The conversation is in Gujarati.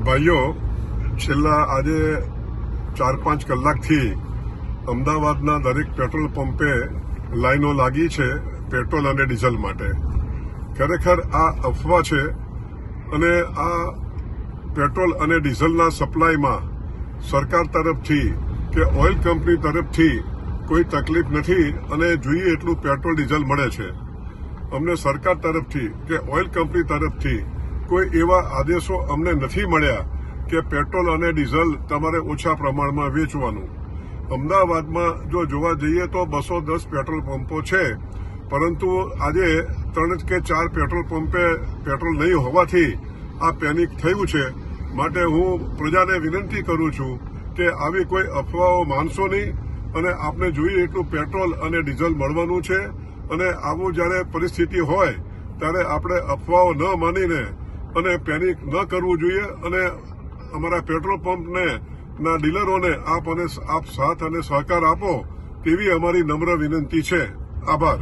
ભાઈઓ, છેલ્લા આજે 4-5 કલાકથી અમદાવાદના દરેક પેટ્રોલ પંપે લાઈનો લાગી છે પેટ્રોલ અને ડીઝલ માટે. ખરેખર આ અફવા છે અને આ પેટ્રોલ અને ડીઝલના સપ્લાયમાં સરકાર તરફથી કે ઓઇલ કંપની તરફથી કોઈ તકલીફ નથી અને જોઈએ એટલું પેટ્રોલ ડીઝલ મળે છે. અમને સરકાર તરફથી કે ઓઇલ કંપની તરફથી કોઈ એવા આદેશો અમને નથી મળ્યા કે પેટ્રોલ અને ડીઝલ તમારે ઓછા પ્રમાણમાં વેચવાનું. અમદાવાદમાં જો જોવા જઈએ તો 210 પેટ્રોલ પંપો છે, પરંતુ આજે 3 કે 4 પેટ્રોલ પંપે પેટ્રોલ નહીં હોવાથી આ પેનિક થયું છે. માટે હું પ્રજાને વિનંતી કરું છું કે આવી કોઈ અફવાઓ માનશો નહીં અને આપને જોઈએ એટલું પેટ્રોલ અને ડીઝલ મળવાનું છે. અને આવું જ્યારે પરિસ્થિતિ હોય ત્યારે આપણે અફવાઓ ન માનીને અને પેનિક ન કરવું જોઈએ અને અમારા પેટ્રોલ પંપને ના ડીલરોને આપ સાથ અને સહકાર આપો તેવી અમારી નમ્ર વિનંતી છે. આભાર.